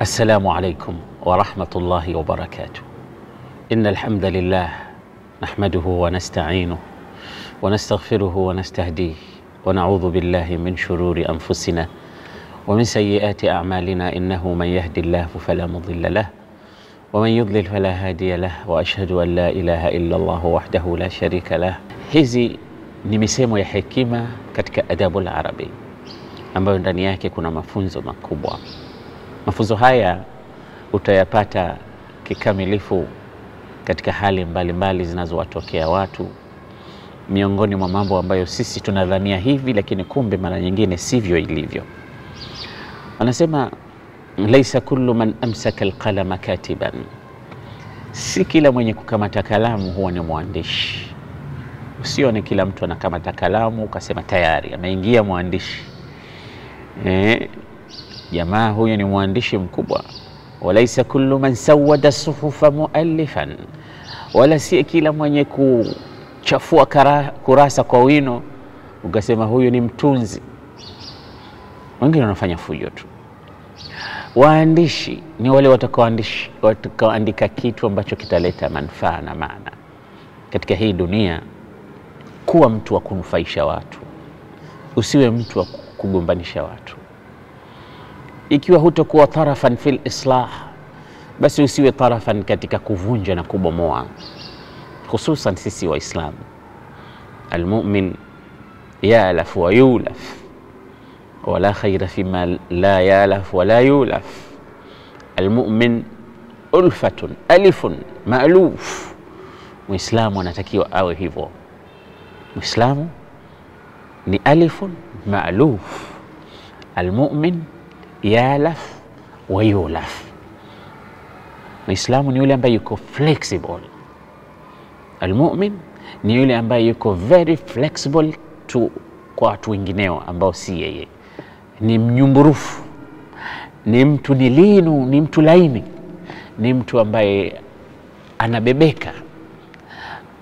السلام عليكم ورحمة الله وبركاته. إن الحمد لله نحمده ونستعينه ونستغفره ونستهديه ونعوذ بالله من شرور أنفسنا ومن سيئات أعمالنا، إنه من يهدي الله فلا مضل له ومن يضلل فلا هادي له، وأشهد أن لا إله إلا الله وحده لا شريك له. Hizi ni misemo ya hekima katika adabul arabi ambayo ndani yake kuna mafunzo makubwa. Mafunzo haya utayapata kikamilifu katika hali mbalimbali zinazowatokea watu, miongoni mwa mambo ambayo sisi tunadhania hivi lakini kumbe mara nyingine sivyo ilivyo. Anasema laisa kullu man amsaka alqalama katiban, si kila mwenye kukamata kalamu huwa ni mwandishi. Usione kila mtu anakamata kalamu ukasema tayari ameingia mwandishi. Jamaa huyo ni mwandishi mkubwa. Walaisa kullu man sawada suhufa muallifan, wala si kila mwenye kuchafua kurasa kwa wino ukasema huyo ni mtunzi. Wengine wanafanya fujo tu. Waandishi ni wale watakaoandika kitu ambacho kitaleta manufaa na maana katika hii dunia. Kuwa mtu wa kunufaisha watu, usiwe mtu wa kugombanisha watu. Ikiwa hutakuwa tarafan fil islah, basi usiwe tarafan katika kuvunja na kubomoa, hususan sisi Waislamu. Almu'min yalaf wa yulaf, wala khayra fima la yalaf wala yulaf. Almu'min ulfatun alifun ma'luf. Muislamu anatakiwa awe hivyo. Muislamu ni alifun ma'luf. Almu'min yalaf wa yulaf. Muislamu ni yule ambaye yuko flexible. Almu'min ni yule ambaye yuko very flexible kwa watu wengineo ambao si yeye. Ni mnyumburufu, ni mtu nilinu, ni mtu laini, ni mtu ambaye anabebeka,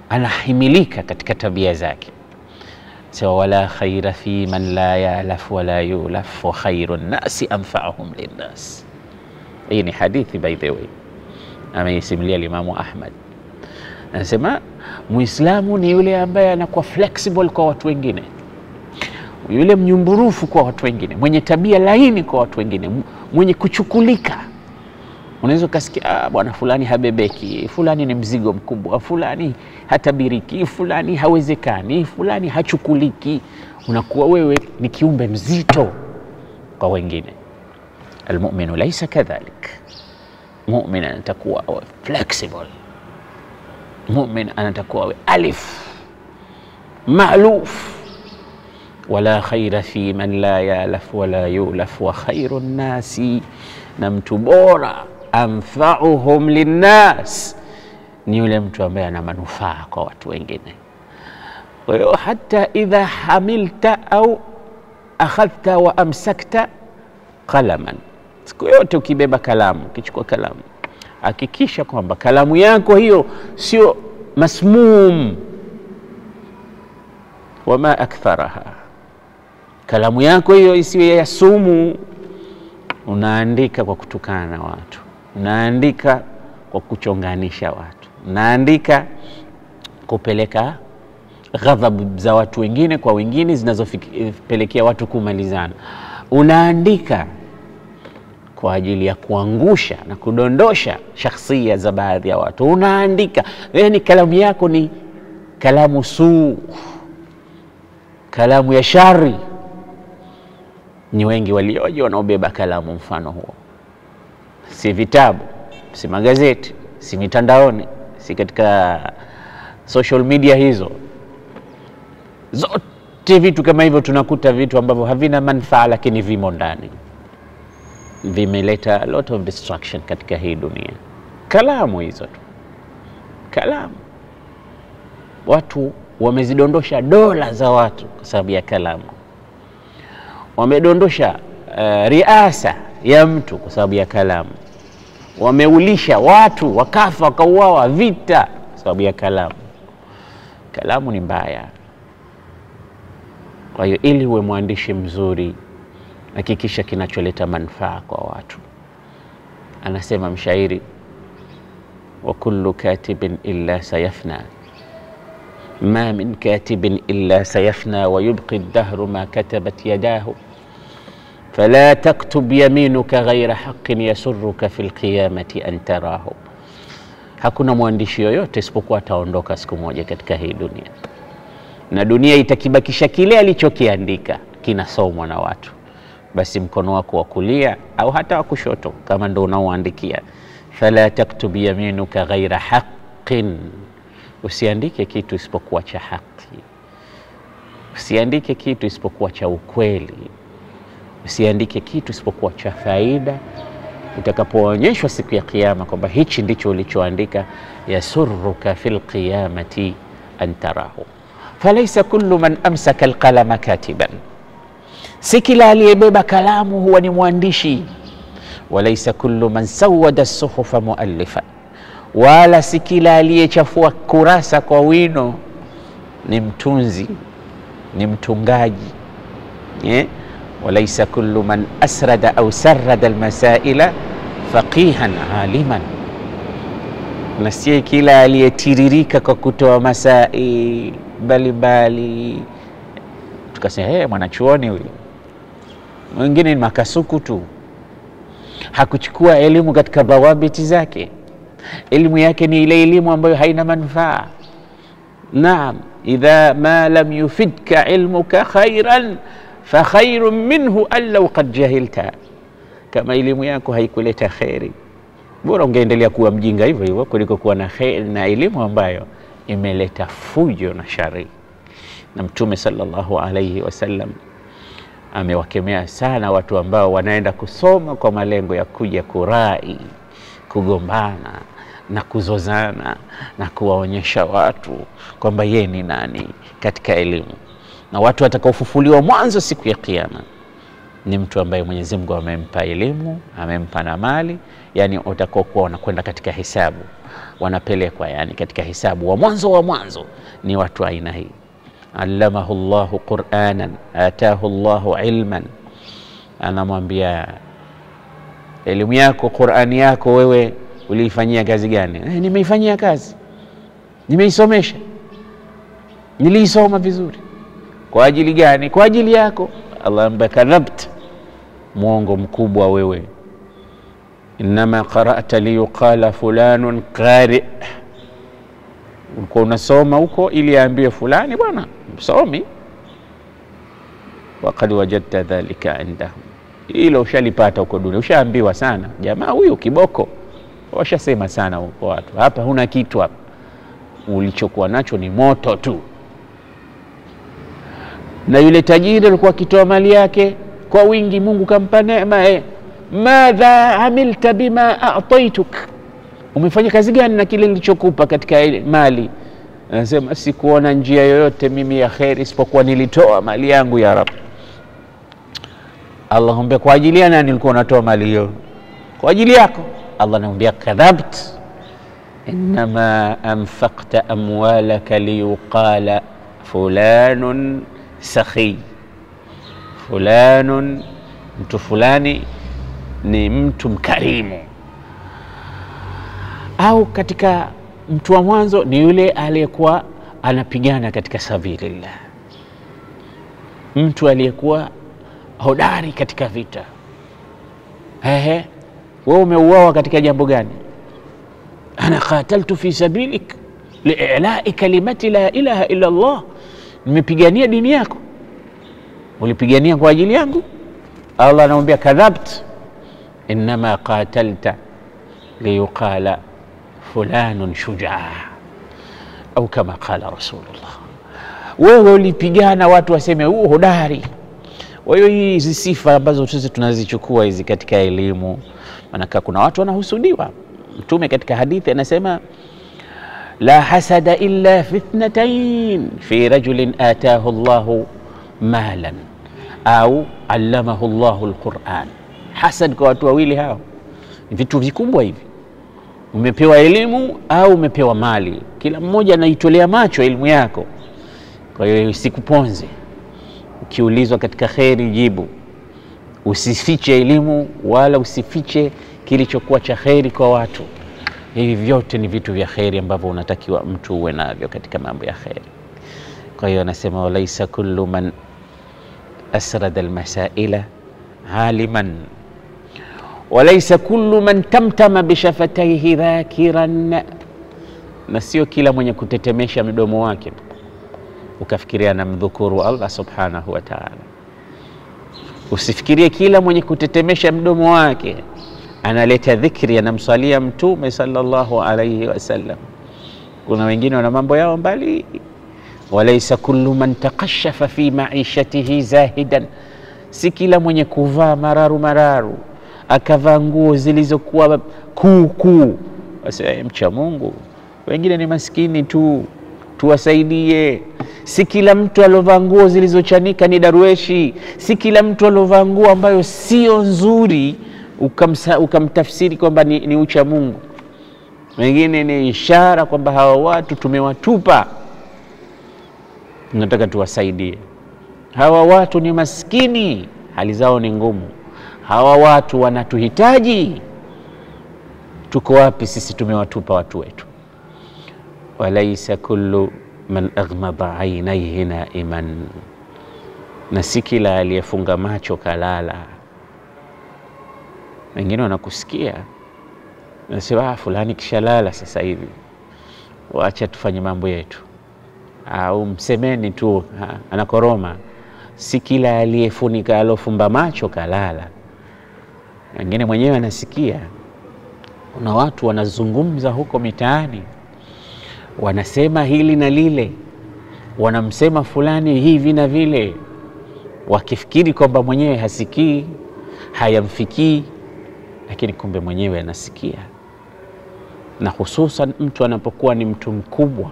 anahimilika katika tabia zake. So wala khaira fi man la yalaf wala yulaf wa khairun nasi anfa'uhum linnas. Hii ni hadithi by the way, ameisimulia Imamu Ahmad. Anasema Muislamu ni yule ambaye anakuwa flexible kwa watu wengine, yule mnyumburufu kwa watu wengine, mwenye tabia laini kwa watu wengine, mwenye kuchukulika. Unaweza kusikia bwana fulani habebeki, fulani ni mzigo mkubwa, fulani hatabiriki, fulani hawezekani, fulani hachukuliki. Unakuwa wewe ni kiumbe mzito kwa wengine. Almu'minu laysa kadhalik. Mu'min anatakuwa flexible. Mu'min anatakuwa alif ma'luf. Wala khaira fi man la yalaf wala yulaf wa khairun nasi, na mtu bora anfa'uhum linnas ni yule mtu ambaye ana manufaa kwa watu wengine. Kwa hiyo hata idha hamilta au akhadhta wa amsakta qalaman, siku yote ukibeba kalamu, ukichukua kalamu, hakikisha kwamba kalamu yako hiyo sio masmum. Wama aktharaha, kalamu yako hiyo isiwe ya sumu. Unaandika kwa kutukana na watu, unaandika kwa kuchonganisha watu, unaandika kupeleka ghadhabu za watu wengine kwa wengine zinazopelekea watu kumalizana. Unaandika kwa ajili ya kuangusha na kudondosha shakhsia za baadhi ya watu. Unaandika, yani kalamu yako ni kalamu suu, kalamu ya shari. Ni wengi walioje wanaobeba kalamu mfano huo. Si vitabu, si magazeti, si mitandaoni, si katika social media hizo. Zote vitu kama hivyo tunakuta vitu ambavyo havina manufaa lakini vimo ndani. Vimeleta a lot of destruction katika hii dunia. Kalamu hizo tu. Kalamu. Watu wamezidondosha dola za watu kwa sababu ya kalamu. Wamedondosha riasa ya mtu kwa sababu ya kalamu. Wameulisha watu, wakafa, wakauawa, vita kwa sababu ya kalamu. Kalamu ni mbaya. Kwa hiyo ili uwe mwandishi mzuri, hakikisha kinacholeta manufaa kwa watu. Anasema mshairi, wa kullu katibin illa sayafna ma min katibin illa sayafna wa yubqi ad-dahru ma katabat yadahu fala taktub yaminuka ghayra haqqin yasurruka fil qiyamati an tarahu. Hakuna mwandishi yoyote isipokuwa ataondoka siku moja katika hii dunia, na dunia itakibakisha kile alichokiandika kinasomwa na watu. Basi mkono wako wa kulia au hata wa kushoto kama ndio unaoandikia, fala taktub yaminuka ghayra haqqin, usiandike kitu isipokuwa cha haki, usiandike kitu isipokuwa cha ukweli, usiandike kitu isipokuwa cha faida. Utakapoonyeshwa siku ya kiyama kwamba hichi ndicho ulichoandika, yasurruka fil qiyamati an tarahu. Falaysa kullu man amsaka alqalama katiban, si kila aliyebeba kalamu huwa ni mwandishi. Walaysa kullu man sawada as-suhufa muallifan, wala si kila aliyechafua kurasa kwa wino ni mtunzi, ni mtungaji. Walaysa kullu man asrada au sarrada almasaila faqihan aliman, na si kila aliyetiririka kwa kutoa masail mbalimbali tukasema mwanachuoni huyu. Mwingine ni makasuku tu, hakuchukua elimu katika dhawabiti zake, elimu yake ni ile elimu ambayo haina manufaa. Naam, idha ma lam yufidka ilmuka khairan fa khairun minhu an law qad jahilta. Kama elimu yako haikuleta khairi, bora ungeendelea kuwa mjinga hivyo hivyo kuliko kuwa na khairi na elimu ambayo imeleta fujo na shari. Na Mtume sallallahu alayhi wasallam amewakemea sana watu ambao wanaenda kusoma kwa malengo ya kuja kurai, kugombana na kuzozana na kuwaonyesha watu kwamba yeye ni nani katika elimu. Na watu watakaofufuliwa mwanzo siku ya kiyama ni mtu ambaye Mwenyezi Mungu amempa elimu, amempa na mali, yani utakokuwa wanakwenda katika hisabu, wanapelekwa yani katika hisabu wa mwanzo ni watu aina hii. Allamahu Allahu Qur'anan atahu Allahu ilman, anamwambia elimu yako, Qur'ani yako wewe uliifanyia kazi gani? Nimeifanyia kazi, nimeisomesha, niliisoma vizuri. Kwa ajili gani? Kwa ajili yako. Allah ambakadhabt, muongo mkubwa wewe. Inma qara'ta liyuqala fulanun qari', ulikuwa unasoma huko ili aambie fulani bwana msomi. Waqad wajadta dhalika indahu, hilo ushalipata huko dunia, ushaambiwa sana. Jamaa huyu kiboko, washasema sana huko watu. Hapa huna kitu, hapa ulichokuwa nacho ni moto tu. Na yule tajiri alikuwa akitoa mali yake kwa wingi, Mungu kampa neema. Madha amilta bima a'taituk, umefanya kazi gani na kile nilichokupa katika mali? Anasema sikuona njia yoyote mimi ya khairi isipokuwa nilitoa mali yangu ya Rabb. Allah humbe, kwa ajili ya nani ulikuwa unatoa mali hiyo? Kwa ajili yako. Allah anamwambia kadhabt, inma anfaqta amwalaka liyuqala fulanun sakhi, fulanun, mtu fulani ni mtu mkarimu. Au katika mtu wa mwanzo ni yule aliyekuwa anapigana katika sabilillah, mtu aliyekuwa hodari katika vita. Wewe umeuawa katika jambo gani? Ana qataltu fi sabilik li'ila'i kalimati la ilaha illa Allah, nimepigania dini yako. Ulipigania kwa ajili yangu? Allah anamwambia kadhabt, inma qatalta liyuqala fulanun shujaa, au kama qala Rasulullah. Wewe ulipigana watu waseme huu hodari. Kwa hiyo hizi sifa ambazo sisi tunazichukua hizi katika elimu, maana kuna watu wanahusudiwa. Mtume katika hadithi anasema la hasada illa fi ithnatayn, fi rajulin ataahu Allahu malan au allamahu Allahu alquran. Hasad kwa watu wawili hao ni vitu vikubwa hivi. Umepewa elimu au umepewa mali, kila mmoja anaitolea macho elimu yako. Kwa hiyo usikuponze. Ukiulizwa katika khairi jibu, usifiche elimu wala usifiche kilichokuwa cha kheri kwa watu. Hivi vyote ni vitu vya kheri ambavyo unatakiwa mtu uwe navyo katika mambo ya kheri. Kwa hiyo anasema walaysa kullu man asrada almasaila aliman walaysa kullu man tamtama bishafatayhi dhakiran, na sio kila mwenye kutetemesha mdomo wake ukafikiria na mdhukuru Allah subhanahu wa ta'ala. Usifikirie kila mwenye kutetemesha mdomo wake analeta dhikri, anamsalia Mtume sallallahu alayhi wasallam. Kuna wengine wana mambo yao mbali. Walaysa kullu man taqashafa fi ma'ishatihi zahidan, si kila mwenye kuvaa mararu akavaa nguo zilizokuwa kuu basi mcha Mungu. Wengine ni maskini tu, tuwasaidie. Si kila mtu alovaa nguo zilizochanika ni darweshi. Si kila mtu alovaa nguo ambayo sio nzuri ukamtafsiri kwamba ni ucha Mungu. Wengine ni ishara kwamba hawa watu tumewatupa, tunataka tuwasaidie. Hawa watu ni maskini, hali zao ni ngumu. Hawa watu wanatuhitaji. Tuko wapi sisi tumewatupa watu wetu? Walaysa kullu man aghmada aynayhi naiman, na si kila aliyefunga macho kalala. Wengine wanakusikia nasema fulani kishalala sasa hivi, waacha tufanye mambo yetu, au msemeni tu anakoroma. Si kila aliyefunika alofumba macho kalala. Wengine mwenyewe anasikia. Kuna watu wanazungumza huko mitaani, wanasema hili na lile, wanamsema fulani hivi na vile, wakifikiri kwamba mwenyewe hasikii, hayamfikii, lakini kumbe mwenyewe anasikia. Na hususan mtu anapokuwa ni mtu mkubwa,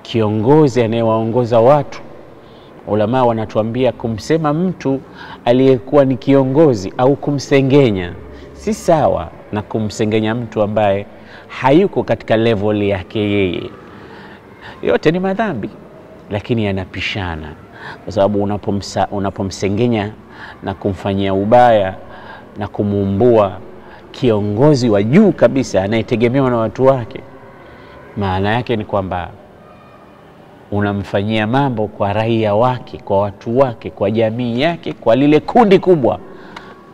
kiongozi anayewaongoza watu, ulama wanatuambia kumsema mtu aliyekuwa ni kiongozi au kumsengenya si sawa na kumsengenya mtu ambaye hayuko katika level yake yeye. Yote ni madhambi, lakini yanapishana. Kwa sababu unapomsengenya na kumfanyia ubaya na kumuumbua kiongozi wa juu kabisa anayetegemewa na watu wake, maana yake ni kwamba unamfanyia mambo kwa raia wake, kwa watu wake, kwa jamii yake, kwa lile kundi kubwa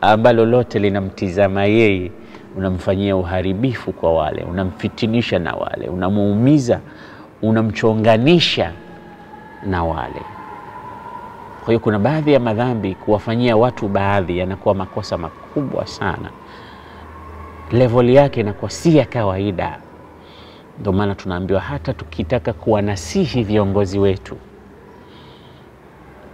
ambalo lote linamtizama yeye. Unamfanyia uharibifu kwa wale, unamfitinisha na wale, unamuumiza, unamchonganisha na wale. Kwa hiyo kuna baadhi ya madhambi kuwafanyia watu baadhi yanakuwa makosa makubwa sana. Level yake inakuwa si ya kawaida. Ndio maana tunaambiwa hata tukitaka kuwanasihi viongozi wetu,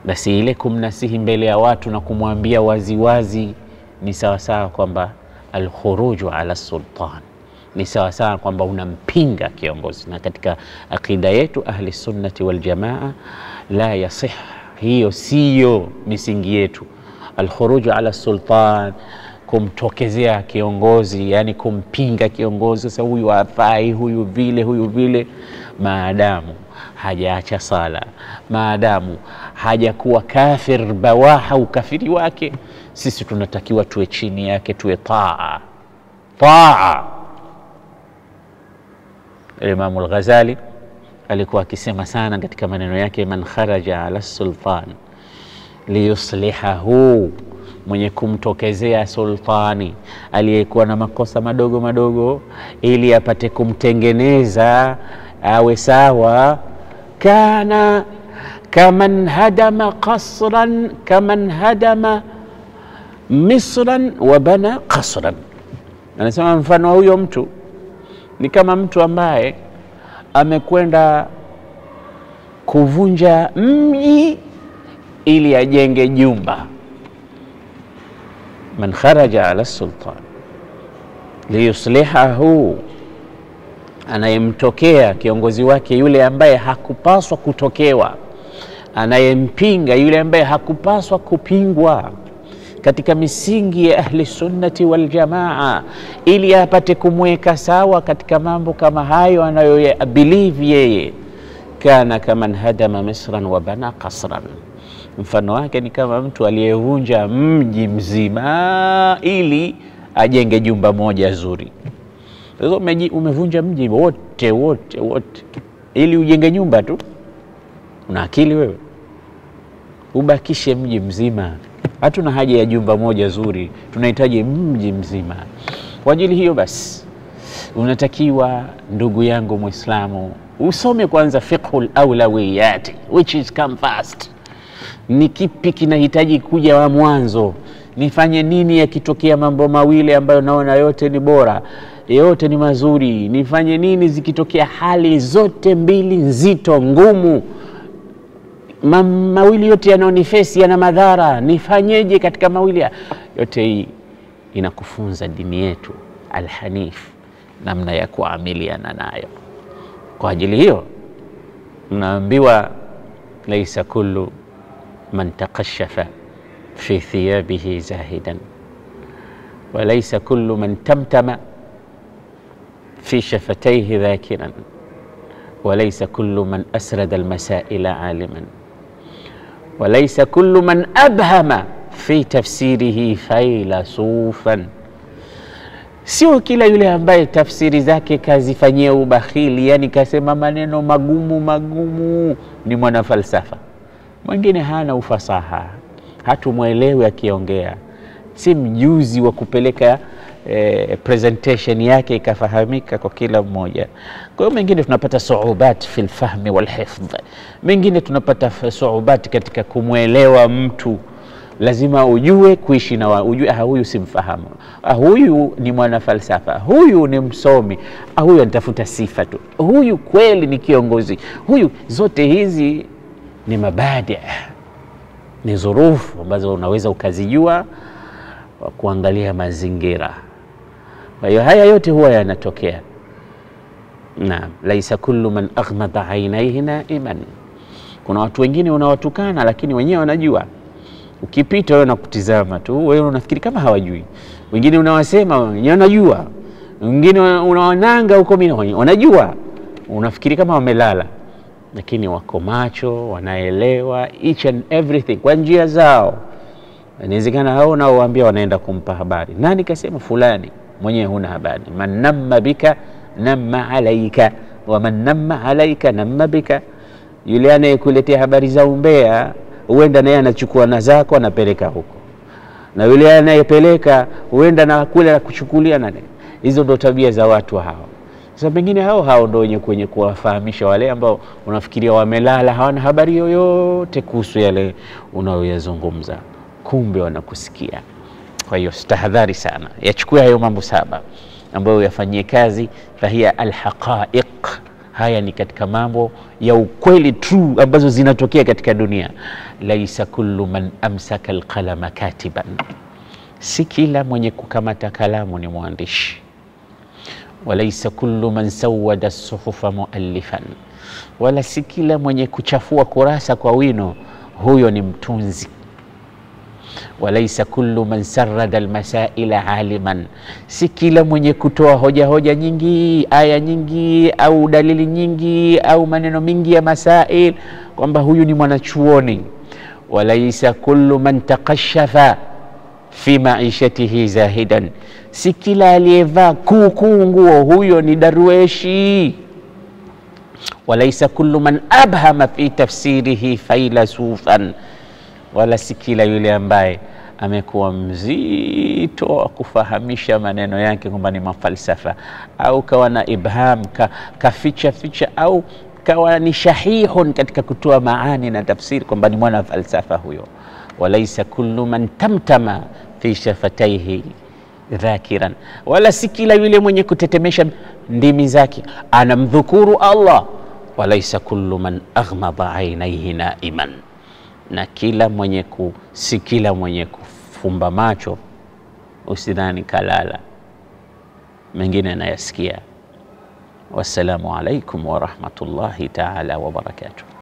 basi ile kumnasihi mbele ya watu na kumwambia waziwazi ni sawasawa kwamba al-khuruju ala sultan, ni sawasawa kwamba unampinga kiongozi. Na katika akida yetu ahli sunnati wal jamaa la yasih, hiyo siyo misingi yetu. Al-khuruju ala sultan, kumtokezea kiongozi, yani kumpinga kiongozi, sasa huyu hafai, huyu vile, maadamu hajaacha sala, maadamu hajakuwa kafir bawaha ukafiri wake, sisi tunatakiwa tuwe chini yake, tuwe taa. Imam al-Ghazali alikuwa akisema sana katika maneno yake, man kharaja ala sultan liyuslihahu, mwenye kumtokezea sultani aliyekuwa na makosa madogo ili apate kumtengeneza awe sawa, kana kaman hadama qasran, kaman hadama misran wa bana qasran. Anasema mfano wa huyo mtu ni kama mtu ambaye amekwenda kuvunja mji ili ajenge jumba. Man kharaja ala sultan liyuslihahu, anayemtokea kiongozi wake yule ambaye hakupaswa kutokewa, anayempinga yule ambaye hakupaswa kupingwa katika misingi ya ahli sunnati wal jamaa, ili apate kumweka sawa katika mambo kama hayo anayoyabelieve yeye. Kana kaman hadama misran wa bana qasran, mfano wake ni kama mtu aliyevunja mji mzima ili ajenge jumba moja zuri. Sasa umevunja mji wote ili ujenge nyumba tu. Una akili wewe? Ubakishe mji mzima. Hatuna haja ya jumba moja zuri, tunahitaji mji mzima. Kwa ajili hiyo basi unatakiwa ndugu yangu Muislamu usome kwanza fiqhul awlawiyat, which is come first. Ni kipi kinahitaji kuja wa mwanzo? Nifanye nini yakitokea mambo mawili ambayo naona yote ni bora, yote ni mazuri? Nifanye nini zikitokea hali zote mbili nzito, ngumu, mawili yote yanaonifesi yana madhara? Nifanyeje katika mawili yote? Hii inakufunza dini yetu Al-Hanif namna ya kuamiliana nayo. Kwa ajili hiyo unaambiwa laysa kullu man taqashafa fi thiyabihi zahidan wa laysa kullu man tamtama fi shafatayhi dhakiran wa laysa kullu man asrada almasaila aliman wa laysa kullu man abhama fi tafsirihi failasufan. Sio kila yule ambaye tafsiri zake kazifanyia ubakhili, yani kasema maneno magumu ni mwana falsafa. Mwingine hana ufasaha, hatumuelewi akiongea, si mjuzi wa kupeleka presentation yake ikafahamika kwa kila mmoja. Kwa hiyo mengine tunapata suubat fil fahmi wal hifdh, mengine tunapata suubat katika kumuelewa mtu. Lazima ujue kuishi na ujue huyu simfahamu, huyu ni mwana falsafa, huyu ni msomi, huyu anatafuta sifa tu, huyu kweli ni kiongozi, huyu. Zote hizi ni mabadi, ni zurufu ambazo unaweza ukazijua wa kuangalia mazingira. Kwa hiyo haya yote huwa yanatokea. Naam, laisa kullu man aghmada ainaihi naiman. Kuna watu wengine unawatukana lakini wenyewe wanajua. Ukipita wewe nakutizama tu, wewe unafikiri kama hawajui. Wengine unawasema wenyewe wanajua. Wengine unawananga huko mimi wanajua. Unafikiri kama wamelala. Lakini wako macho, wanaelewa each and everything kwa njia zao. Inawezekana hao nao waambia wanaenda kumpa habari. Nani kasema? Fulani. Mwenyewe huna habari. Man namma bika namma alaika wa man namma alaika namma bika. Yule anayekuletea habari za umbea huenda naye anachukua na zako anapeleka huko, na yule anayepeleka huenda na kule kuchukulia nani. Hizo ndo tabia za watu hao. Sasa pengine hao ndo wenye kwenye kuwafahamisha wale ambao unafikiria wamelala, hawana habari yoyote kuhusu yale unayoyazungumza, kumbe wanakusikia. Kwa hiyo tahadhari sana, yachukue hayo mambo 7 ambayo yafanyie kazi. Fahia alhaqaiq, haya ni katika mambo ya ukweli true ambazo zinatokea katika dunia. Laisa kullu man amsaka alqalama katiban, si kila mwenye kukamata kalamu ni mwandishi. Walaisa kullu man sawada as-suhufa muallifan, wala si kila mwenye kuchafua kurasa kwa wino huyo ni mtunzi. Walaisa kullu man sarrada almasaila aliman, si kila mwenye kutoa hoja nyingi, aya nyingi au dalili nyingi au maneno mingi ya masail kwamba huyu ni mwanachuoni. Walaisa kullu man taqashafa fi maishatihi zahidan, si kila aliyevaa nguo huyo ni darweshi. Walaisa kullu man abhama fi tafsirihi failasufan, wala si kila yule ambaye amekuwa mzito wa kufahamisha maneno yake kwamba ni mafalsafa, au kawa na ibham, kaficha au kawa ni shahihun katika kutoa maani na tafsiri kwamba ni mwana falsafa huyo. Walaisa kullu man tamtama fi shafataihi dhakiran, wala si kila yule mwenye kutetemesha ndimi zake anamdhukuru Allah. Walaisa kullu man aghmada ainaihi naiman, na kila mwenye si kila mwenye kufumba macho usidhani kalala, mengine anayasikia. Wassalamu alaikum wa rahmatullahi ta'ala wa barakatuh.